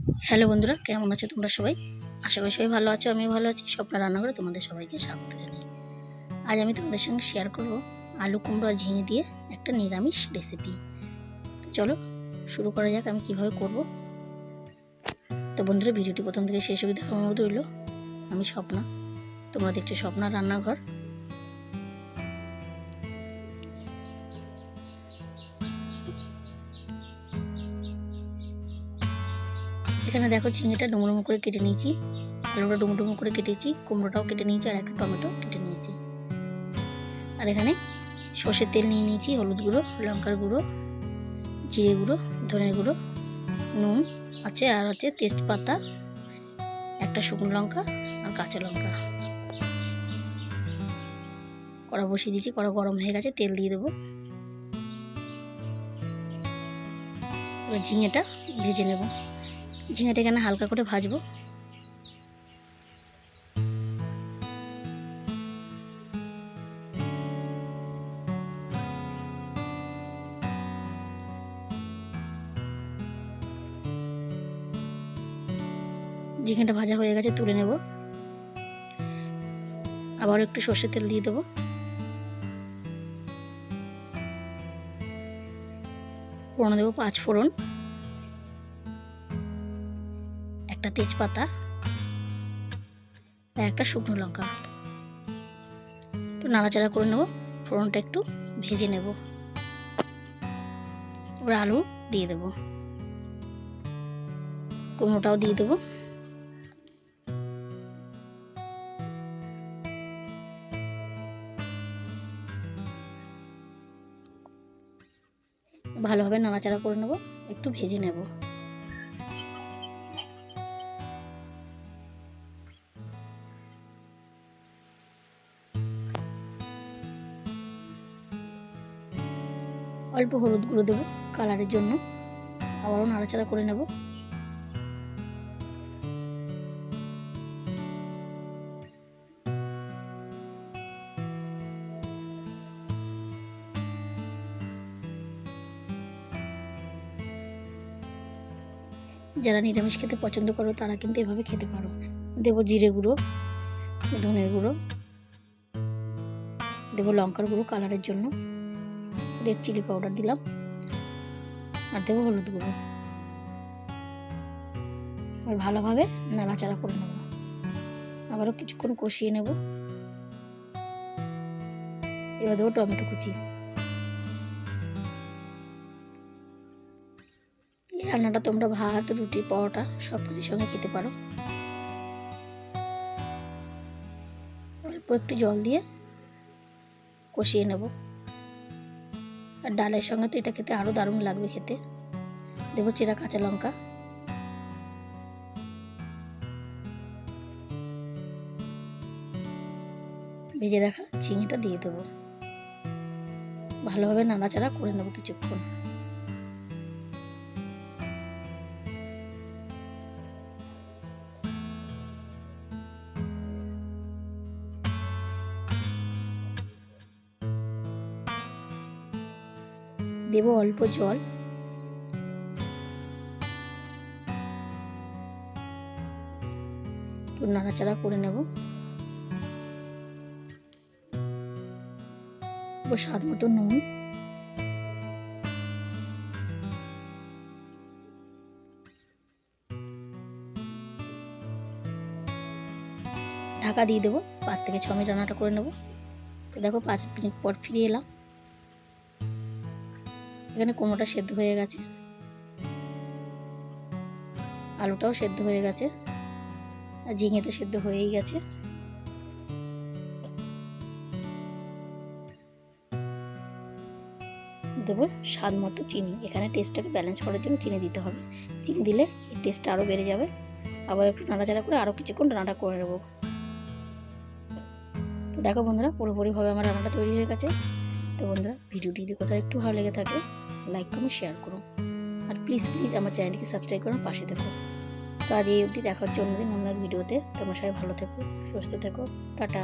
Hello বন্ধুরা, কেমন আছো তোমরা সবাই? আশা করি সবাই ভালো আছো, আমিও ভালো আছি। স্বপ্না রান্নাঘরে তোমাদের সবাইকে স্বাগত জানাই। আজ আমি তোমাদের সঙ্গে শেয়ার করব আলু কুমড়ো আর ঝিঙে দিয়ে একটা নিরামিষ রেসিপি। তো চলো শুরু করা যাক আমি কিভাবে করব। তো বন্ধুরা, ভিডিওটি প্রথম থেকে শেষ অবধি দেখার অনুরোধ রইল। আমি স্বপ্না, তোমরা দেখছো স্বপ্নার রান্নাঘর। এখানে দেখো, ঝিঙেটা ডুমো ডুমো করে কেটে নিয়েছি, আলুটা ডুমো ডুমো করে কেটেছি, কুমড়োটাও কেটে নিয়েছি আর একটা টমেটো কেটে নিয়েছি। আর এখানে সর্ষের তেল নিয়ে নিয়েছি, হলুদ গুঁড়ো, লঙ্কার গুঁড়ো, জিরে গুঁড়ো, ধনের গুঁড়ো, নুন আছে, আর আছে তেজপাতা, একটা শুকনো লঙ্কা আর কাঁচা লঙ্কা। কড়া বসিয়ে দিয়েছি, কড়া গরম হয়ে গেছে, তেল দিয়ে দেবো। এবার ঝিঙেটা ভেজে নেব। ঝিঙেটা এখানে হালকা করে ভাজবো। ঝিঙেটা ভাজা হয়ে গেছে, তুলে নেব। আবার একটু সর্ষের তেল দিয়ে দেবো। ফোড়ন দেবো 5 ফোড়ন, একটা তেজপাতা আর একটা শুকনো লঙ্কা। একটু নাড়াচাড়া করে নেব, ফোড়নটা একটু ভেজে নেব। এবার আলু দিয়ে দেবো, কুমড়োটাও দিয়ে দেবো। ভালোভাবে নাড়াচাড়া করে নেব, একটু ভেজে নেব। অল্প হলুদ গুঁড়ো দেবো কালারের জন্য, আবারও নাড়াচাড়া করে নেব। যারা নিরামিষ খেতে পছন্দ করো তারা কিন্তু এভাবে খেতে পারো। দেবো জিরে গুঁড়ো, ধনের গুঁড়ো, দেবো লঙ্কার গুঁড়ো কালারের জন্য, রেড চিলি পাউডার দিলাম, আর দেবো হলুদ গুঁড়ো। আর ভালোভাবে নাড়াচাড়া করে নেব, আবারও কিছুক্ষণ কষিয়ে নেব। এবার দেবো টমেটো কুচি। এই রান্নাটা তোমরা ভাত, রুটি, পরোটা সব কিছুর সঙ্গে খেতে পারো। অল্প একটু জল দিয়ে কষিয়ে নেব। আর ডালের সঙ্গে তো এটা খেতে আরও দারুণ লাগবে খেতে। দেবো চেরা কাঁচা লঙ্কা, ভেজে রাখা ঝিঙেটা দিয়ে দেবো। ভালোভাবে নাড়াচাড়া করে নেব কিছুক্ষণ। দেব অল্প জল, একটু নাড়াচাড়া করে নেব। স্বাদ মতো নুন, ঢাকা দিয়ে দেবো। 5 থেকে 6 মিনিট রান্নাটা করে নেব। তো দেখো 5 মিনিট পর ফিরে এলাম। এখানে কুমড়োটা সেদ্ধ হয়ে গেছে, আলুটাও সেদ্ধ হয়ে গেছে, আর ঝিঙে তো সেদ্ধ হয়েই গেছে। দেবো স্বাদ মতো চিনি। এখানে টেস্টটাকে ব্যালেন্স করার জন্য চিনি দিতে হবে। চিনি দিলে এই টেস্টটা আরও বেড়ে যাবে। আবার একটু নাড়াচাড়া করে আরও কিছুক্ষণ রান্নাটা করে নেব। তো দেখো বন্ধুরা, পুরোপুরিভাবে আমার রান্নাটা তৈরি হয়ে গেছে। তো বন্ধুরা, ভিডিওটি যদি কোথাও একটু ভালো লেগে থাকে লাইক কমেন্ট শেয়ার করো, আর প্লিজ আমার চ্যানেলটিকে সাবস্ক্রাইব করে পাশে থেকো। তো আজ এই অবধি, দেখা হচ্ছে অন্যদিন অন্য এক ভিডিওতে। তোমরা সবাই ভালো থেকো, সুস্থ থেকো, টাটা।